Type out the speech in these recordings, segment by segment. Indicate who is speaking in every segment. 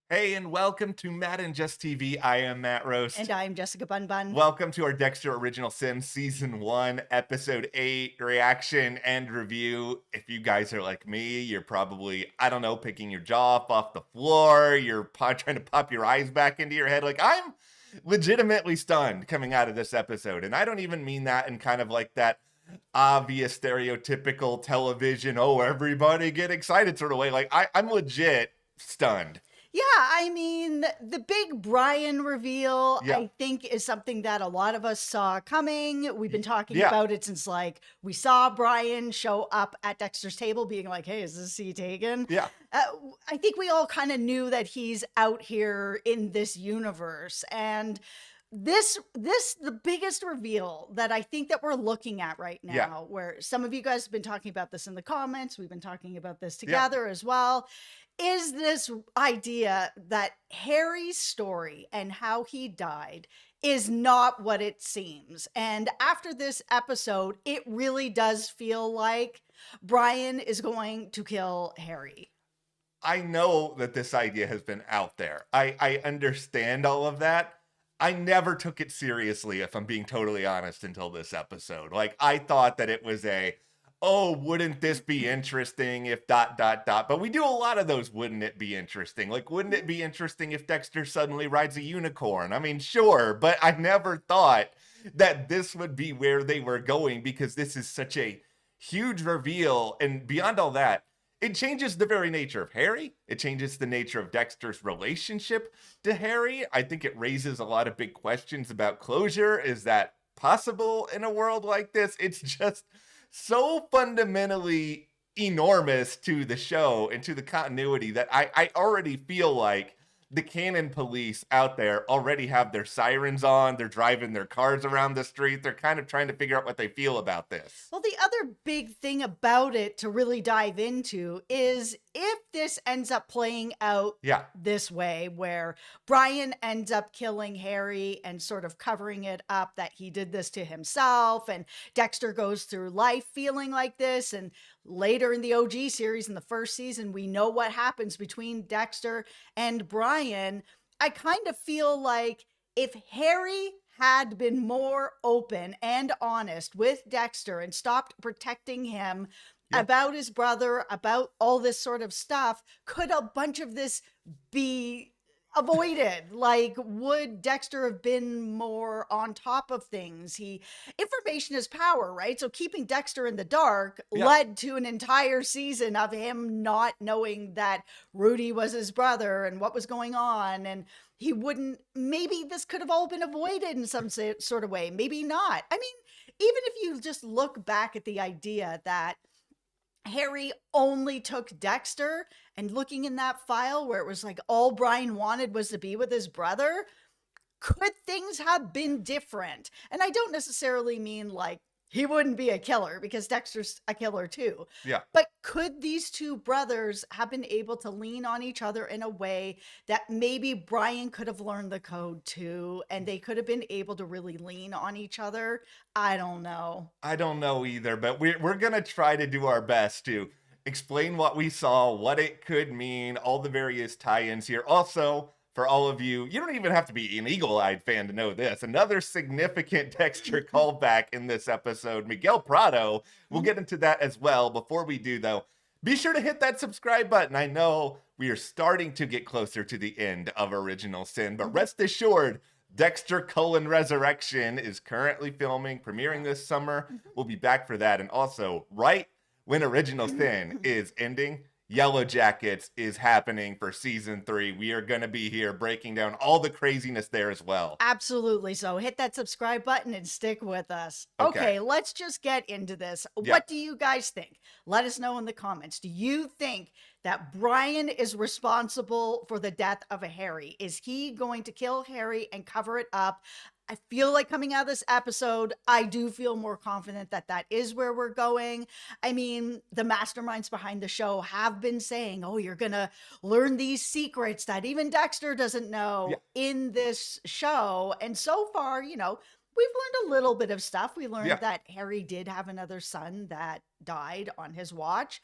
Speaker 1: Hey, and welcome to Matt and Just TV. I am Matt Roast.
Speaker 2: And I'm Jessica Bun Bun.
Speaker 1: Welcome to our Dexter Original Sin Season 1, Episode 8 reaction and review. If you guys are like me, you're probably, I don't know, picking your jaw off the floor. You're trying to pop your eyes back into your head. Like, I'm legitimately stunned coming out of this episode. And I don't even mean that in kind of like that obvious stereotypical television, oh, everybody get excited sort of way. Like, I'm legit stunned.
Speaker 2: Yeah, I mean, the big Brian reveal,
Speaker 1: Yeah.
Speaker 2: I think, is something that a lot of us saw coming. We've been talking
Speaker 1: Yeah.
Speaker 2: about it since, like, we saw Brian show up at Dexter's table being like, hey, is this seat taken?
Speaker 1: Yeah.
Speaker 2: I think we all kind of knew that he's out here in this universe. And the biggest reveal that I think that we're looking at right now,
Speaker 1: Yeah.
Speaker 2: where some of you guys have been talking about this in the comments, we've been talking about this together as well, is this idea that Harry's story and how he died is not what it seems. And after this episode, it really does feel like Brian is going to kill Harry.
Speaker 1: I know that this idea has been out there. I understand all of that. I never took it seriously, if I'm being totally honest, until this episode. Like, I thought that it was oh, wouldn't this be interesting if ... But we do a lot of those, wouldn't it be interesting? Like, wouldn't it be interesting if Dexter suddenly rides a unicorn? I mean, sure, but I never thought that this would be where they were going, because this is such a huge reveal. And beyond all that, it changes the very nature of Harry. It changes the nature of Dexter's relationship to Harry. I think it raises a lot of big questions about closure. Is that possible in a world like this? It's just so fundamentally enormous to the show and to the continuity that I already feel like the canon police out there already have their sirens on. They're driving their cars around the street. They're kind of trying to figure out what they feel about this.
Speaker 2: Well, the other big thing about it to really dive into is if this ends up playing out this way, where Brian ends up killing Harry and sort of covering it up that he did this to himself, and Dexter goes through life feeling like this, and later in the OG series in the first season, we know what happens between Dexter and Brian. I kind of feel like if Harry had been more open and honest with Dexter and stopped protecting him about his brother, about all this sort of stuff, could a bunch of this be avoided? Like, would Dexter have been more on top of things? Information is power, right? So keeping Dexter in the dark led to an entire season of him not knowing that Rudy was his brother and what was going on. And he wouldn't, maybe this could have all been avoided in some sort of way. Maybe not. I mean, even if you just look back at the idea that Harry only took Dexter, and looking in that file where it was like all Brian wanted was to be with his brother, could things have been different? And I don't necessarily mean like he wouldn't be a killer, because Dexter's a killer too.
Speaker 1: Yeah.
Speaker 2: But could these two brothers have been able to lean on each other in a way that maybe Brian could have learned the code too, and they could have been able to really lean on each other? I don't know.
Speaker 1: I don't know either, but we're going to try to do our best to explain what we saw, what it could mean, all the various tie-ins here. Also, for all of you, you don't even have to be an eagle-eyed fan to know this. Another significant Dexter callback in this episode, Miguel Prado. We'll get into that as well. Before we do, though, be sure to hit that subscribe button. I know we are starting to get closer to the end of Original Sin, but rest assured, Dexter: Resurrection is currently filming, premiering this summer. We'll be back for that. And also, right when Original Sin is ending, Yellow Jackets is happening for season 3. We are going to be here breaking down all the craziness there as well.
Speaker 2: Absolutely. So hit that subscribe button and stick with us. Okay, let's just get into this. What do you guys think? Let us know in the comments. Do you think that Brian is responsible for the death of Harry? Is he going to kill Harry and cover it up? I feel like coming out of this episode, I do feel more confident that that is where we're going. I mean, the masterminds behind the show have been saying, oh, you're going to learn these secrets that even Dexter doesn't know in this show. And so far, you know, we've learned a little bit of stuff. We learned that Harry did have another son that died on his watch.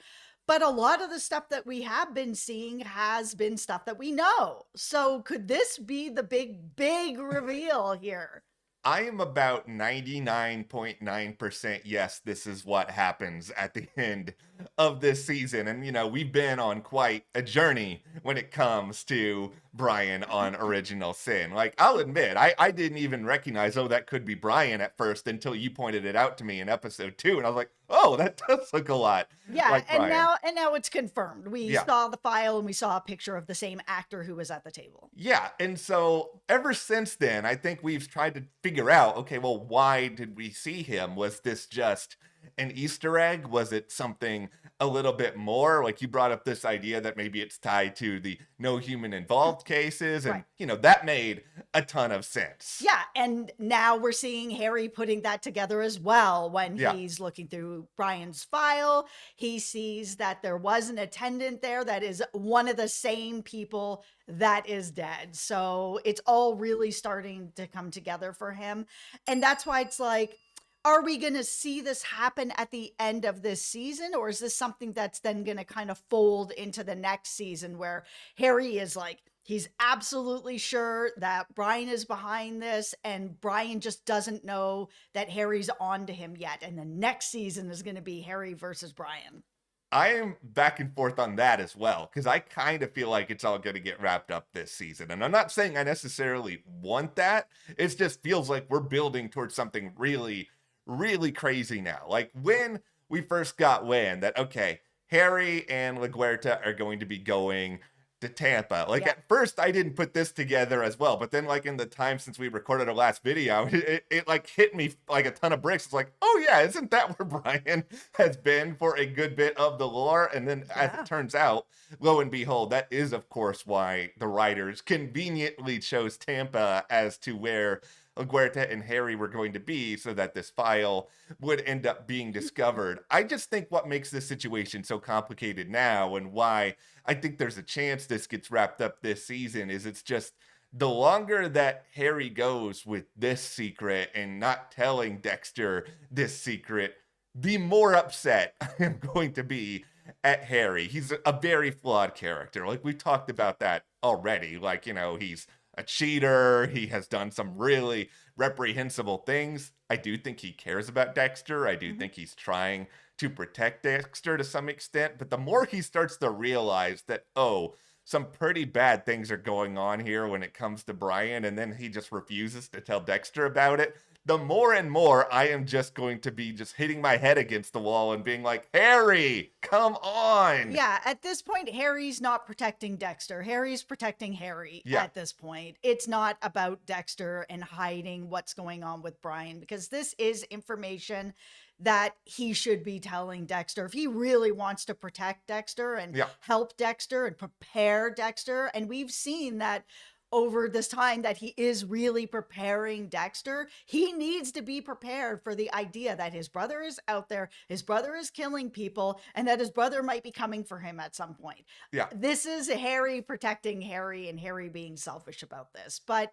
Speaker 2: But a lot of the stuff that we have been seeing has been stuff that we know. So could this be the big reveal here?
Speaker 1: I am about 99.9% yes, this is what happens at the end of this season. And, we've been on quite a journey when it comes to Brian on Original Sin. Like, I'll admit, I didn't even recognize, oh, that could be Brian at first until you pointed it out to me in episode 2. And I was like, oh, that does look a lot
Speaker 2: Yeah,
Speaker 1: like
Speaker 2: and
Speaker 1: Brian.
Speaker 2: now it's confirmed. We
Speaker 1: Yeah.
Speaker 2: saw the file and we saw a picture of the same actor who was at the table.
Speaker 1: Yeah, and so ever since then, I think we've tried to figure out, okay, well, why did we see him? Was this just an Easter egg? Was it something a little bit more? Like you brought up this idea that maybe it's tied to the no human involved cases, and
Speaker 2: Right.
Speaker 1: that made a ton of sense.
Speaker 2: Yeah, and now we're seeing Harry putting that together as well when
Speaker 1: Yeah.
Speaker 2: he's looking through Brian's file. He sees that there was an attendant there that is one of the same people that is dead. So it's all really starting to come together for him. And that's why it's like, are we going to see this happen at the end of this season? Or is this something that's then going to kind of fold into the next season where Harry is like, he's absolutely sure that Brian is behind this, and Brian just doesn't know that Harry's on to him yet. And the next season is going to be Harry versus Brian.
Speaker 1: I am back and forth on that as well, because I kind of feel like it's all going to get wrapped up this season. And I'm not saying I necessarily want that. It just feels like we're building towards something really, really crazy now. Like when we first got wind that, okay, Harry and LaGuerta are going to be going to Tampa. Like at first I didn't put this together as well, but then like in the time since we recorded our last video, it like hit me like a ton of bricks. It's like, oh yeah, isn't that where Brian has been for a good bit of the lore? And then as it turns out, lo and behold, that is of course why the writers conveniently chose Tampa as to where LaGuerta and Harry were going to be so that this file would end up being discovered. I just think what makes this situation so complicated now and why I think there's a chance this gets wrapped up this season is it's just the longer that Harry goes with this secret and not telling Dexter this secret, the more upset I am going to be at Harry. He's a very flawed character. Like we talked about that already. Like, he's a cheater. He has done some really reprehensible things. I do think he cares about Dexter. I do think he's trying to protect Dexter to some extent. But the more he starts to realize that, oh, some pretty bad things are going on here when it comes to Brian, and then he just refuses to tell Dexter about it, the more and more I am just going to be just hitting my head against the wall and being like, Harry, come on.
Speaker 2: Yeah, at this point, Harry's not protecting Dexter. Harry's protecting Harry at this point. It's not about Dexter and hiding what's going on with Brian, because this is information that he should be telling Dexter if he really wants to protect Dexter and help Dexter and prepare Dexter. And we've seen that over this time that he is really preparing Dexter. He needs to be prepared for the idea that his brother is out there, his brother is killing people, and that his brother might be coming for him at some point.
Speaker 1: Yeah.
Speaker 2: This is Harry protecting Harry and Harry being selfish about this. But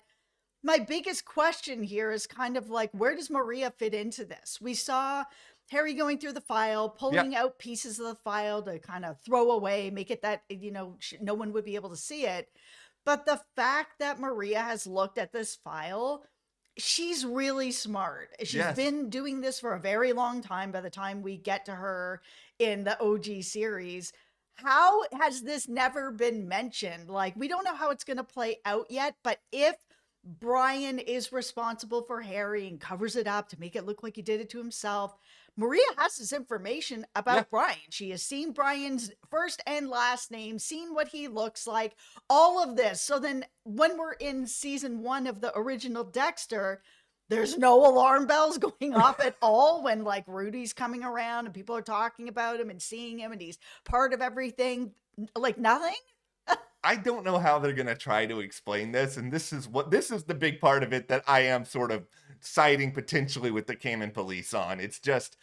Speaker 2: my biggest question here is kind of like, where does Maria fit into this? We saw Harry going through the file, pulling out pieces of the file to kind of throw away, make it that, no one would be able to see it. But the fact that Maria has looked at this file, she's really smart. She's been doing this for a very long time by the time we get to her in the OG series. How has this never been mentioned? Like, we don't know how it's going to play out yet, but if Brian is responsible for Harry and covers it up to make it look like he did it to himself, Maria has this information about Brian. She has seen Brian's first and last name, seen what he looks like, all of this. So then when we're in season 1 of the original Dexter, there's no alarm bells going off at all when like Rudy's coming around and people are talking about him and seeing him and he's part of everything. Like nothing.
Speaker 1: I don't know how they're going to try to explain this. And this is the big part of it that I am sort of siding potentially with the Kamen police on. It's just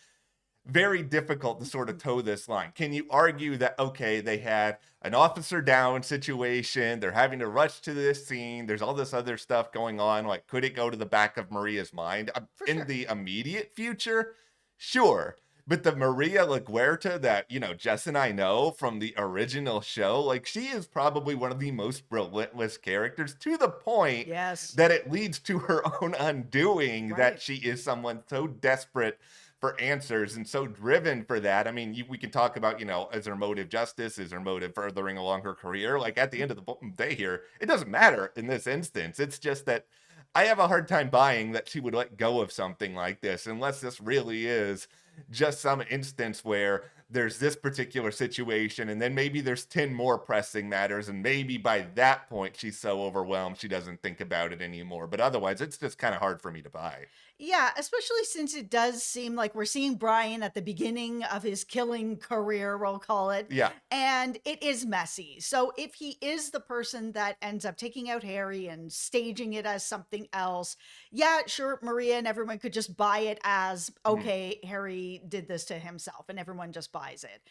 Speaker 1: very difficult to sort of toe this line. Can you argue that, okay, they had an officer down situation, they're having to rush to this scene, there's all this other stuff going on, like could it go to the back of Maria's mind? In the immediate future? Sure. But the Maria LaGuerta that, Jess and I know from the original show, like, she is probably one of the most relentless characters, to the point
Speaker 2: Yes.
Speaker 1: that it leads to her own undoing, that
Speaker 2: Right.
Speaker 1: she is someone so desperate for answers and so driven for that. I mean, we can talk about, is her motive justice? Is her motive furthering along her career? Like, at the end of the day here, it doesn't matter in this instance. It's just that I have a hard time buying that she would let go of something like this, unless this really is just some instance where there's this particular situation and then maybe there's 10 more pressing matters, and maybe by that point she's so overwhelmed she doesn't think about it anymore. But otherwise, it's just kind of hard for me to buy.
Speaker 2: Yeah, especially since it does seem like we're seeing Brian at the beginning of his killing career, we'll call it.
Speaker 1: Yeah.
Speaker 2: And it is messy. So if he is the person that ends up taking out Harry and staging it as something else, yeah, sure, Maria and everyone could just buy it as, okay, Harry did this to himself, and everyone just buys it.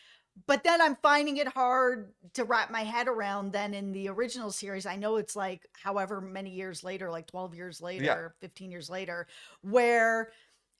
Speaker 2: But then I'm finding it hard to wrap my head around. Then in the original series, I know it's like however many years later, like 12 years later, 15 years later, where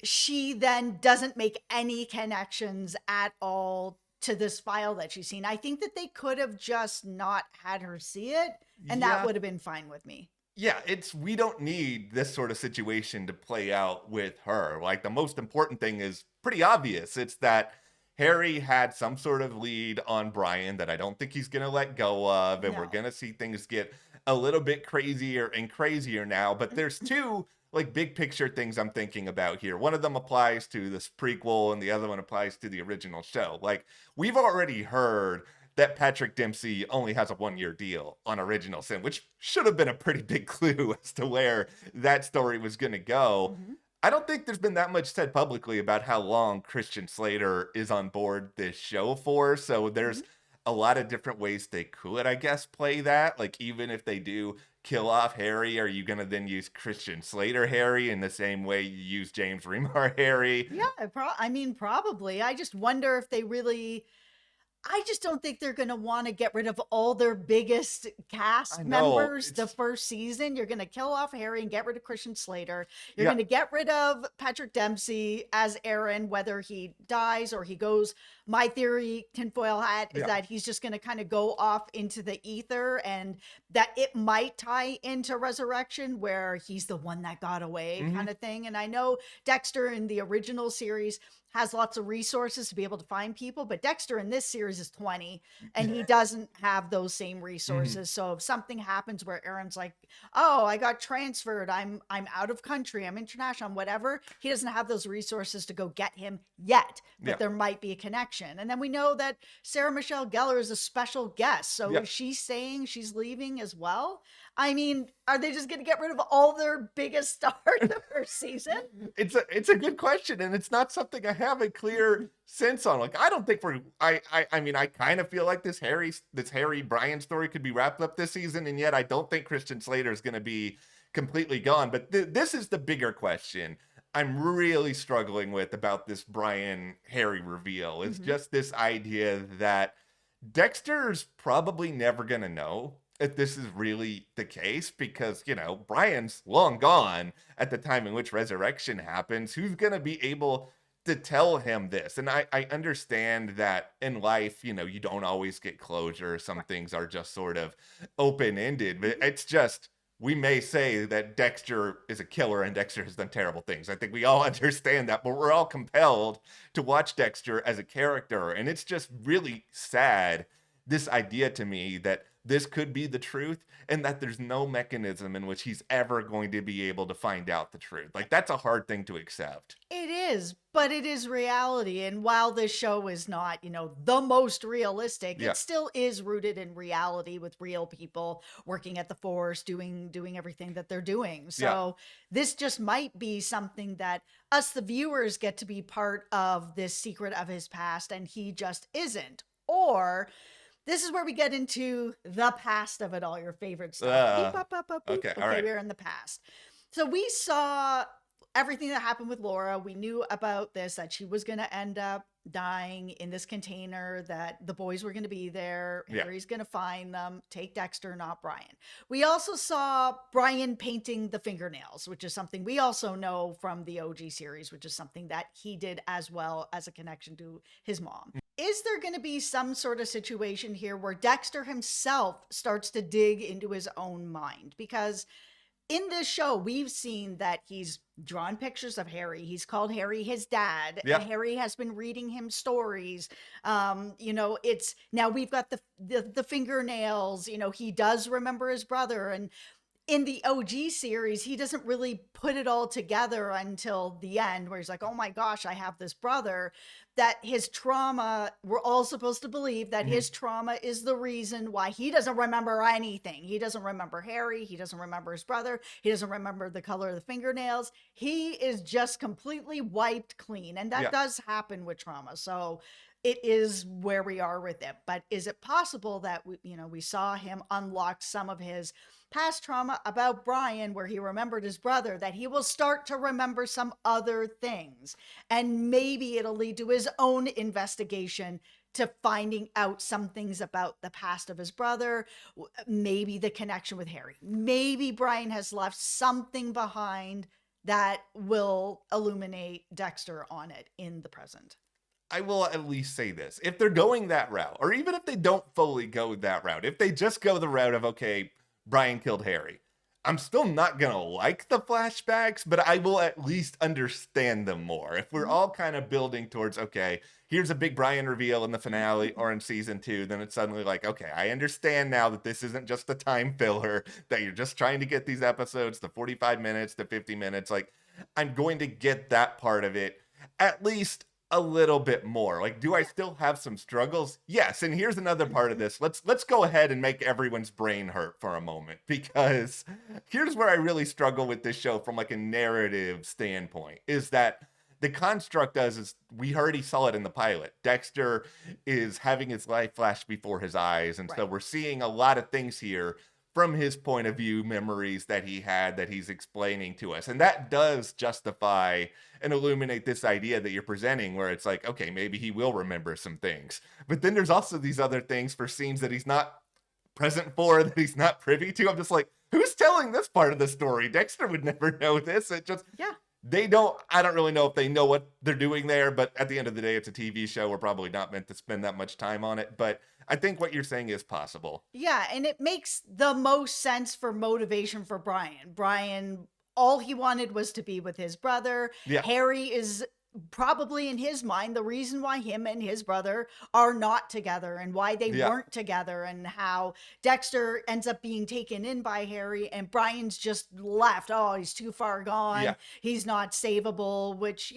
Speaker 2: she then doesn't make any connections at all to this file that she's seen. I think that they could have just not had her see it, and that would have been fine with me.
Speaker 1: Yeah, we don't need this sort of situation to play out with her. Like, the most important thing is pretty obvious. It's that Harry had some sort of lead on Brian that I don't think he's going to let go of, and we're going to see things get a little bit crazier and crazier now. But there's two like big picture things I'm thinking about here. One of them applies to this prequel, and the other one applies to the original show. Like, we've already heard that Patrick Dempsey only has a 1-year deal on Original Sin, which should have been a pretty big clue as to where that story was going to go. I don't think there's been that much said publicly about how long Christian Slater is on board this show for. So there's a lot of different ways they could, I guess, play that. Like, even if they do kill off Harry, are you going to then use Christian Slater Harry in the same way you use James Remar Harry?
Speaker 2: Yeah, probably. I just wonder if they really... I just don't think they're going to want to get rid of all their biggest cast members the first season. You're going to kill off Harry and get rid of Christian Slater. You're going to get rid of Patrick Dempsey as Aaron, whether he dies or he goes. My theory, tinfoil hat, is that he's just going to kind of go off into the ether, and that it might tie into Resurrection, where he's the one that got away kind of thing. And I know Dexter in the original series has lots of resources to be able to find people, but Dexter in this series is 20 and he doesn't have those same resources. So if something happens where Aaron's like, oh, I got transferred, I'm out of country, I'm international, whatever, he doesn't have those resources to go get him yet, but there might be a connection. And then we know that Sarah Michelle Gellar is a special guest. So is she saying she's leaving as well? I mean, are they just going to get rid of all their biggest stars the first season?
Speaker 1: It's a good question, and it's not something I have a clear sense on. Like, I don't think I mean, I kind of feel like this Harry Brian story could be wrapped up this season, and yet I don't think Christian Slater is going to be completely gone. But this is the bigger question I'm really struggling with about this Brian Harry reveal. It's just this idea that Dexter's probably never going to know if this is really the case, because, Brian's long gone at the time in which Resurrection happens. Who's going to be able to tell him this? And I understand that in life, you don't always get closure. Some things are just sort of open-ended, but it's just, we may say that Dexter is a killer and Dexter has done terrible things. I think we all understand that, but we're all compelled to watch Dexter as a character. And it's just really sad, this idea to me that this could be the truth and that there's no mechanism in which he's ever going to be able to find out the truth. Like, that's a hard thing to accept.
Speaker 2: It is, but it is reality. And while this show is not, the most realistic, it still is rooted in reality with real people working at the force, doing everything that they're doing. So this just might be something that us, the viewers, get to be part of this secret of his past, and he just isn't. Or this is where we get into the past of it all, your favorite stuff.
Speaker 1: Okay, all right.
Speaker 2: We're in the past. So we saw everything that happened with Laura. We knew about this, that she was going to end up dying in this container, that the boys were going to be there. Harry's going to find them, take Dexter, not Brian. We also saw Brian painting the fingernails, which is something we also know from the OG series, which is something that he did as well as a connection to his mom. Is there going to be some sort of situation here where Dexter himself starts to dig into his own mind? Because in this show, we've seen that he's drawn pictures of Harry. He's called Harry his dad.
Speaker 1: Yeah.
Speaker 2: And Harry has been reading him stories. It's now we've got the fingernails. He does remember his brother. And in the OG series, he doesn't really put it all together until the end, where he's like, oh my gosh, I have this brother. That his trauma, we're all supposed to believe that his trauma is the reason why he doesn't remember anything. He doesn't remember Harry. He doesn't remember his brother. He doesn't remember the color of the fingernails. He is just completely wiped clean. And that does happen with trauma. So it is where we are with it. But is it possible that we saw him unlock some of his past trauma about Brian, where he remembered his brother, that he will start to remember some other things, and maybe it'll lead to his own investigation to finding out some things about the past of his brother, maybe the connection with Harry. Maybe Brian has left something behind that will illuminate Dexter on it in the present.
Speaker 1: I will at least say this. If they're going that route, or even if they don't fully go that route, if they just go the route of, okay, Brian killed Harry, I'm still not going to like the flashbacks, but I will at least understand them more. If we're all kind of building towards, okay, here's a big Brian reveal in the finale or in season 2, then it's suddenly like, okay, I understand now that this isn't just a time filler, that you're just trying to get these episodes to 45 minutes to 50 minutes. Like, I'm going to get that part of it at least a little bit more. Like, do I still have some struggles? Yes. And here's another part of this. Let's go ahead and make everyone's brain hurt for a moment, because here's where I really struggle with this show from like a narrative standpoint, is that the construct is we already saw it in the pilot. Dexter is having his life flash before his eyes. And so we're seeing a lot of things here from his point of view, memories that he had that he's explaining to us. And that does justify and illuminate this idea that you're presenting, where it's like, okay, maybe he will remember some things. But then there's also these other things for scenes that he's not present for, that he's not privy to. I'm just like, who's telling this part of the story? Dexter would never know this. It just, I don't really know if they know what they're doing there, but at the end of the day, it's a TV show. We're probably not meant to spend that much time on it, but I think what you're saying is possible.
Speaker 2: Yeah, and it makes the most sense for motivation for Brian. Brian, all he wanted was to be with his brother. Yeah. Harry is probably in his mind the reason why him and his brother are not together, and why they weren't together, and how Dexter ends up being taken in by Harry and Brian's just left. Oh, he's too far gone. Yeah. He's not savable, which,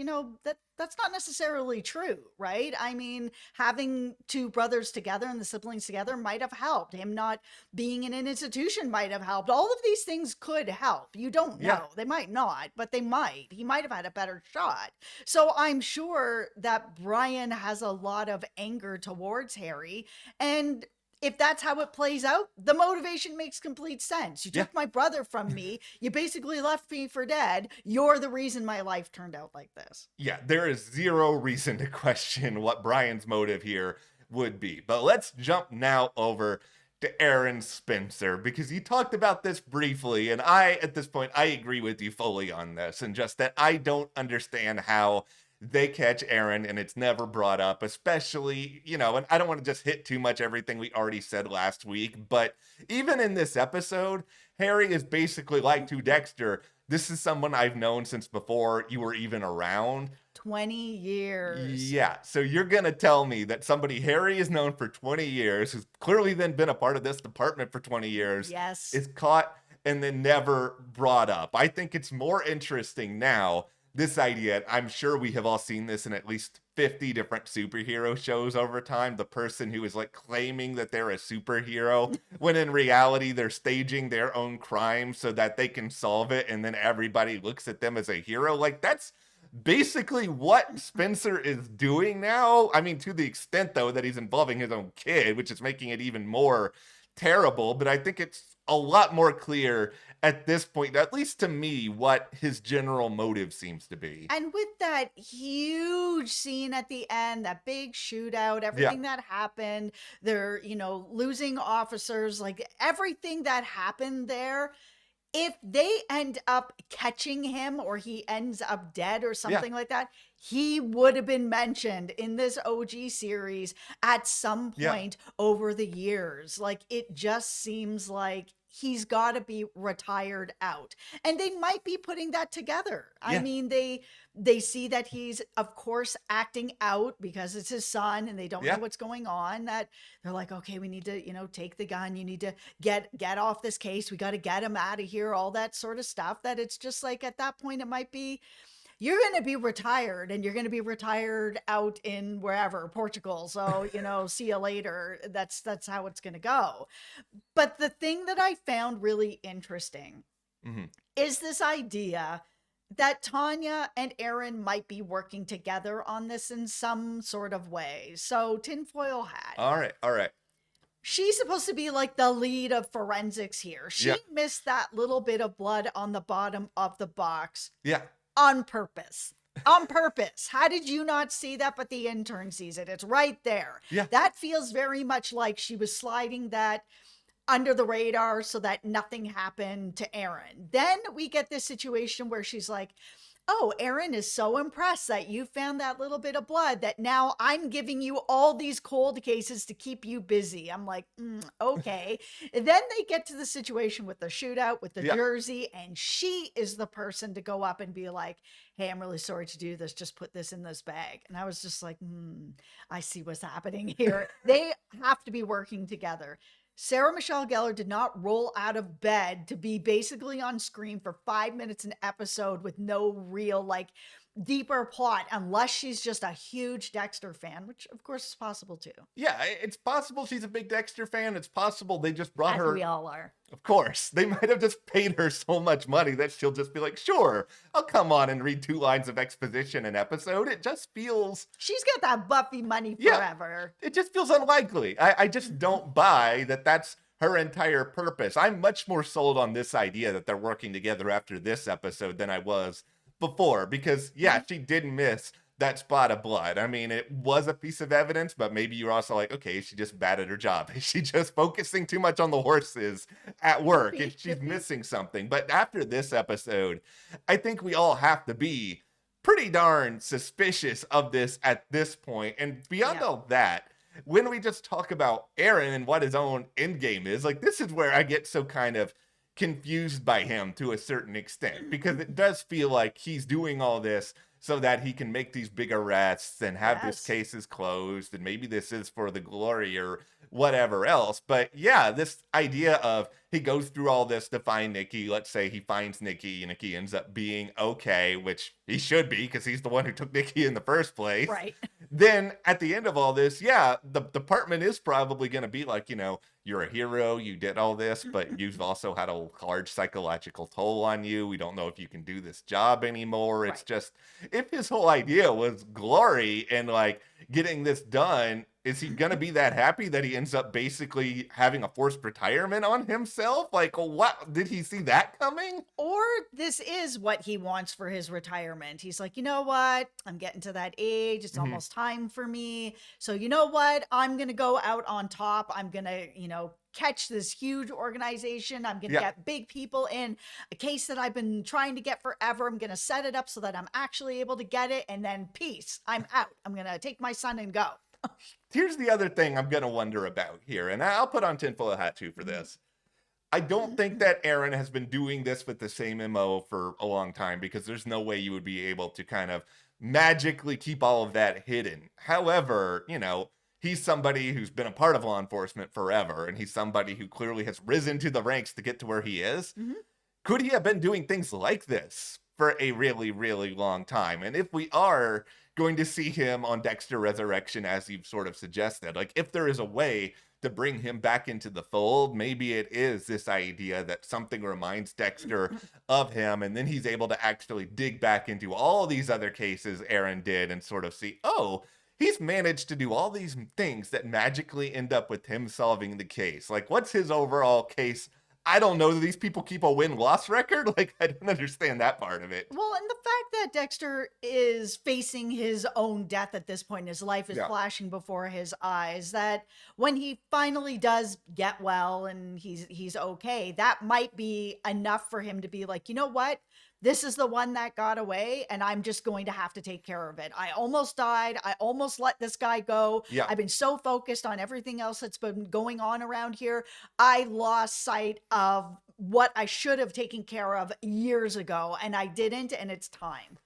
Speaker 2: that's not necessarily true, right? I mean, having two brothers together and the siblings together might have helped. Him not being in an institution might have helped. All of these things could help. You don't know. Yeah. They might not, but they might. He might have had a better shot. So I'm sure that Brian has a lot of anger towards Harry, and if that's how it plays out, the motivation makes complete sense. You took my brother from me. You basically left me for dead. You're the reason my life turned out like this.
Speaker 1: Yeah, there is zero reason to question what Brian's motive here would be. But let's jump now over to Aaron Spencer, because you talked about this briefly, and at this point, I agree with you fully on this, and just that I don't understand how they catch Aaron and it's never brought up, especially, and I don't want to just hit too much everything we already said last week, but even in this episode, Harry is basically like to Dexter, this is someone I've known since before you were even around.
Speaker 2: 20 years.
Speaker 1: Yeah, so you're going to tell me that somebody Harry has known for 20 years, who's clearly then been a part of this department for 20 years, is caught and then never brought up. I think it's more interesting now, this idea. I'm sure we have all seen this in at least 50 different superhero shows over time. The person who is like claiming that they're a superhero when in reality they're staging their own crime so that they can solve it, and then everybody looks at them as a hero. Like, that's basically what Spencer is doing now. I mean, to the extent though that he's involving his own kid, which is making it even more terrible. But I think it's a lot more clear at this point, at least to me, what his general motive seems to be.
Speaker 2: And with that huge scene at the end, that big shootout, everything that happened, they're, losing officers, like everything that happened there, if they end up catching him or he ends up dead or something like that, he would have been mentioned in this OG series at some point over the years. Like, it just seems like he's got to be retired out. And they might be putting that together. I mean, they see that he's, of course, acting out because it's his son and they don't know what's going on, that they're like, okay, we need to, take the gun. You need to get off this case. We got to get him out of here, all that sort of stuff. That it's just like, at that point, it might be, you're going to be retired and you're going to be retired out in wherever, Portugal. So, see you later. That's how it's going to go. But the thing that I found really interesting is this idea that Tanya and Aaron might be working together on this in some sort of way. So, tinfoil hat.
Speaker 1: All right.
Speaker 2: She's supposed to be like the lead of forensics here. She missed that little bit of blood on the bottom of the box. On purpose. How did you not see that? But the intern sees it. It's right there. That feels very much like she was sliding that under the radar so that nothing happened to Aaron. Then we get this situation where she's like, oh, Aaron is so impressed that you found that little bit of blood that now I'm giving you all these cold cases to keep you busy. I'm like, okay. And then they get to the situation with the shootout with the jersey, and she is the person to go up and be like, hey, I'm really sorry to do this. Just put this in this bag. And I was just like, I see what's happening here. They have to be working together. Sarah Michelle Gellar did not roll out of bed to be basically on screen for 5 minutes an episode with no real, deeper plot, unless she's just a huge Dexter fan, which of course is possible too.
Speaker 1: Yeah, it's possible she's a big Dexter fan. It's possible they just brought her.
Speaker 2: We all are.
Speaker 1: Of course. They might have just paid her so much money that she'll just be like, sure, I'll come on and read 2 lines of exposition an episode. It just feels...
Speaker 2: She's got that Buffy money forever.
Speaker 1: It just feels unlikely. I just don't buy that that's her entire purpose. I'm much more sold on this idea that they're working together after this episode than I was before, because she did miss that spot of blood. I mean, it was a piece of evidence, but maybe you're also like, okay, she just bad at her job. Is she just focusing too much on the horses at work? If she's missing something. But after this episode, I think we all have to be pretty darn suspicious of this at this point. And beyond all that, when we just talk about Aaron and what his own end game is, like, this is where I get so kind of confused by him to a certain extent, because it does feel like he's doing all this so that he can make these big arrests and have this cases closed, and maybe this is for the glory or whatever else. But this idea of he goes through all this to find Nikki. Let's say he finds Nikki and Nikki ends up being okay, which he should be because he's the one who took Nikki in the first place.
Speaker 2: Right.
Speaker 1: Then at the end of all this, the department is probably going to be like, you're a hero, you did all this, but you've also had a large psychological toll on you. We don't know if you can do this job anymore. It's just, if his whole idea was glory and getting this done, is he going to be that happy that he ends up basically having a forced retirement on himself? What? Did he see that coming?
Speaker 2: Or this is what he wants for his retirement. He's like, you know what? I'm getting to that age. It's almost time for me. So you know what? I'm going to go out on top. I'm going to, catch this huge organization. I'm going to get big people in a case that I've been trying to get forever. I'm going to set it up so that I'm actually able to get it. And then peace. I'm out. I'm going to take my son and go.
Speaker 1: Here's the other thing I'm going to wonder about here, and I'll put on tinfoil hat too for this. I don't think that Aaron has been doing this with the same MO for a long time, because there's no way you would be able to kind of magically keep all of that hidden. However, he's somebody who's been a part of law enforcement forever, and he's somebody who clearly has risen to the ranks to get to where he is. Could he have been doing things like this for a really, really long time? And if we are going to see him on Dexter Resurrection, as you've sort of suggested, if there is a way to bring him back into the fold, maybe it is this idea that something reminds Dexter of him, and then he's able to actually dig back into all these other cases Aaron did and sort of see, oh, he's managed to do all these things that magically end up with him solving the case. What's his overall case I don't know that these people keep a win-loss record. Like, I don't understand that part of it.
Speaker 2: Well, and the fact that Dexter is facing his own death at this point, his life is flashing before his eyes, that when he finally does get well and he's okay, that might be enough for him to be like, you know what? This is the one that got away, and I'm just going to have to take care of it. I almost died. I almost let this guy go.
Speaker 1: Yeah.
Speaker 2: I've been so focused on everything else that's been going on around here. I lost sight of what I should have taken care of years ago, and I didn't, and it's time.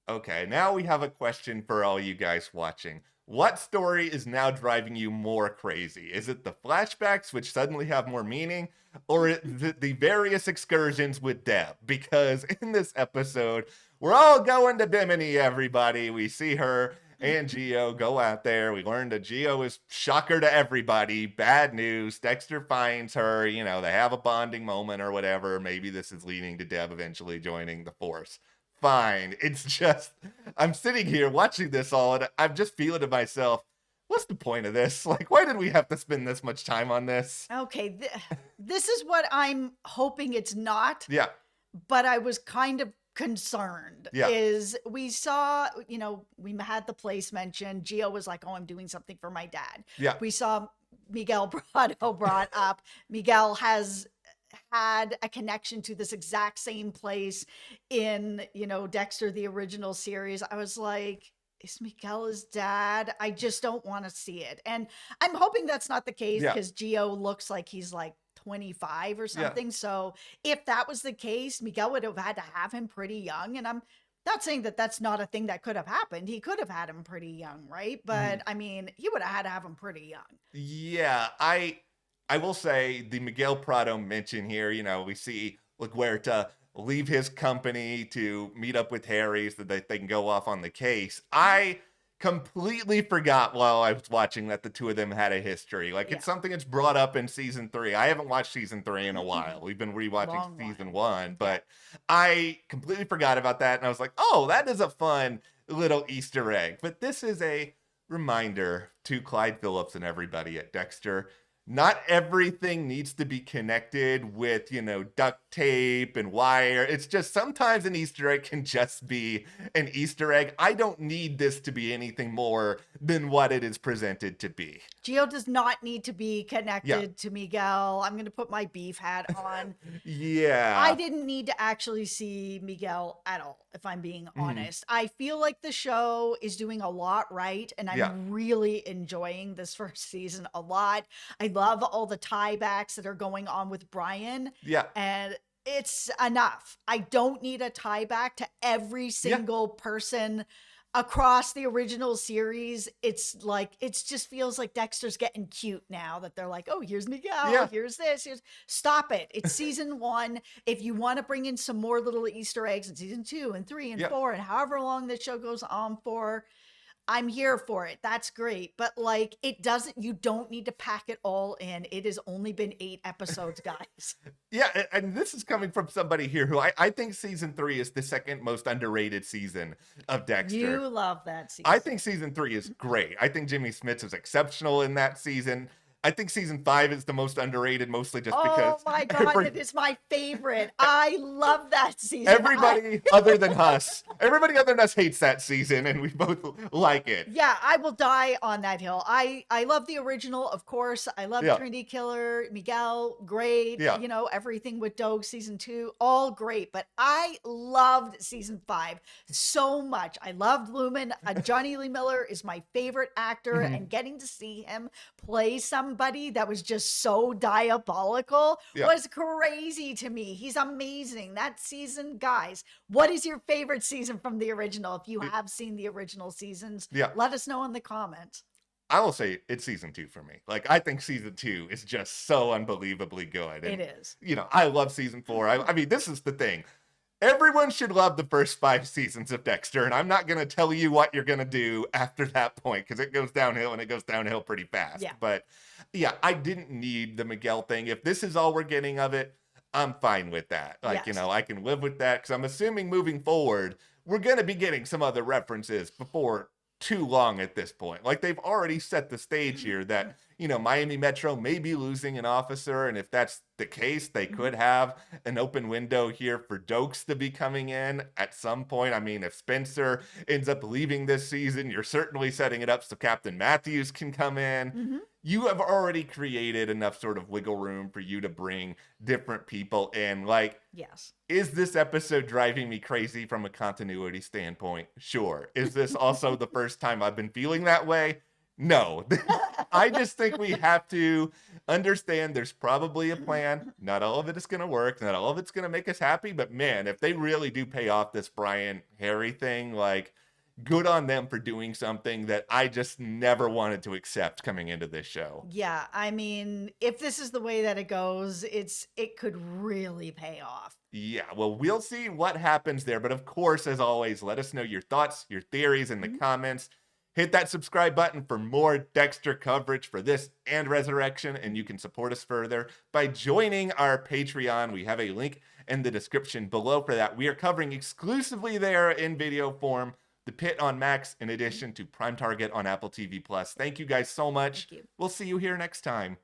Speaker 1: Okay, now we have a question for all you guys watching. What story is now driving you more crazy? Is it the flashbacks, which suddenly have more meaning, or the various excursions with Deb? Because in this episode, we're all going to Bimini, everybody. We see her and Geo go out there. We learned that Geo is shocker to everybody. Bad news. Dexter finds her. You know, they have a bonding moment or whatever. Maybe this is leading to Deb eventually joining the Force. Fine. It's just, I'm sitting here watching this all, and I'm just feeling to myself, what's the point of this? Like, why did we have to spend this much time on this?
Speaker 2: Okay, this is what I'm hoping it's not.
Speaker 1: Yeah.
Speaker 2: But I was kind of concerned.
Speaker 1: Yeah.
Speaker 2: Is we saw, you know, we had the place mentioned. Gio was like, oh, I'm doing something for my dad.
Speaker 1: Yeah.
Speaker 2: We saw Miguel Prado brought up. Miguel has had a connection to this exact same place in, you know, Dexter, the original series. I was like, is Miguel his dad? I just don't want to see it. And I'm hoping that's not the case because Gio looks like he's like 25 or something. Yeah. So if that was the case, Miguel would have had to have him pretty young. And I'm not saying that that's not a thing that could have happened. He could have had him pretty young, right? But I mean, he would have had to have him pretty young.
Speaker 1: Yeah, I will say the Miguel Prado mention here, you know, we see LaGuerta leave his company to meet up with Harry so that they can go off on the case. I completely forgot while I was watching that the two of them had a history. Like, it's something that's brought up in season 3. I haven't watched season 3 in a while. We've been rewatching season 1, but I completely forgot about that. And I was like, oh, that is a fun little Easter egg. But this is a reminder to Clyde Phillips and everybody at Dexter. Not everything needs to be connected with, you know, duct tape and wire. It's just sometimes an Easter egg can just be an Easter egg. I don't need this to be anything more than what it is presented to be.
Speaker 2: Gio does not need to be connected to Miguel. I'm going to put my beef hat on. I didn't need to actually see Miguel at all, if I'm being honest. I feel like the show is doing a lot right, and I'm really enjoying this first season a lot. I love all the tiebacks that are going on with Brian. And it's enough. I don't need a tieback to every single person across the original series. It's like, it just feels like Dexter's getting cute now that they're like, oh, here's Miguel, here's this, stop it. It's season 1. If you want to bring in some more little Easter eggs in season 2 and 3 and 4 and however long the show goes on for, I'm here for it. That's great. But like, you don't need to pack it all in. It has only been 8 episodes, guys.
Speaker 1: And this is coming from somebody here who I think season 3 is the second most underrated season of Dexter.
Speaker 2: You love that season.
Speaker 1: I think season 3 is great. I think Jimmy Smits is exceptional in that season. I think season 5 is the most underrated, mostly just because.
Speaker 2: Oh my God, it is my favorite. I love that season.
Speaker 1: Everybody other than us hates that season, and we both like it.
Speaker 2: Yeah, I will die on that hill. I love the original, of course. I love Trinity Killer, Miguel, great. You know, everything with Dogue season 2, all great. But I loved season 5 so much. I loved Lumen. Johnny Lee Miller is my favorite actor, and getting to see him play somebody that was just so diabolical was crazy to me. He's amazing. That season, guys, what is your favorite season from the original? If you have seen the original seasons, let us know in the comments.
Speaker 1: I will say it's season 2 for me. Like, I think season 2 is just so unbelievably good. And,
Speaker 2: it is.
Speaker 1: You know, I love season 4. I mean, this is the thing. Everyone should love the first 5 seasons of Dexter, and I'm not going to tell you what you're going to do after that point, because it goes downhill, and it goes downhill pretty fast. But, I didn't need the Miguel thing. If this is all we're getting of it, I'm fine with that. Like, you know, I can live with that, because I'm assuming moving forward, we're going to be getting some other references before too long at this point. Like, they've already set the stage here that, Miami Metro may be losing an officer, and if that's the case, they could have an open window here for Dokes to be coming in at some point. I mean, if Spencer ends up leaving this season, you're certainly setting it up so Captain Matthews can come in. You have already created enough sort of wiggle room for you to bring different people in. Like,
Speaker 2: yes.
Speaker 1: Is this episode driving me crazy from a continuity standpoint? Sure. Is this also the first time I've been feeling that way? No. I just think we have to understand there's probably a plan. Not all of it is going to work. Not all of it's going to make us happy. But man, if they really do pay off this Brian Harry thing, like, good on them for doing something that I just never wanted to accept coming into this show.
Speaker 2: Yeah, I mean, if this is the way that it goes, it could really pay off.
Speaker 1: Yeah, well, we'll see what happens there. But of course, as always, let us know your thoughts, your theories in the comments. Hit that subscribe button for more Dexter coverage for this and Resurrection, and you can support us further by joining our Patreon. We have a link in the description below for that. We are covering exclusively there in video form The Pit on Max, in addition to Prime Target on Apple TV+. Thank you guys so much.
Speaker 2: Thank you.
Speaker 1: We'll see you here next time.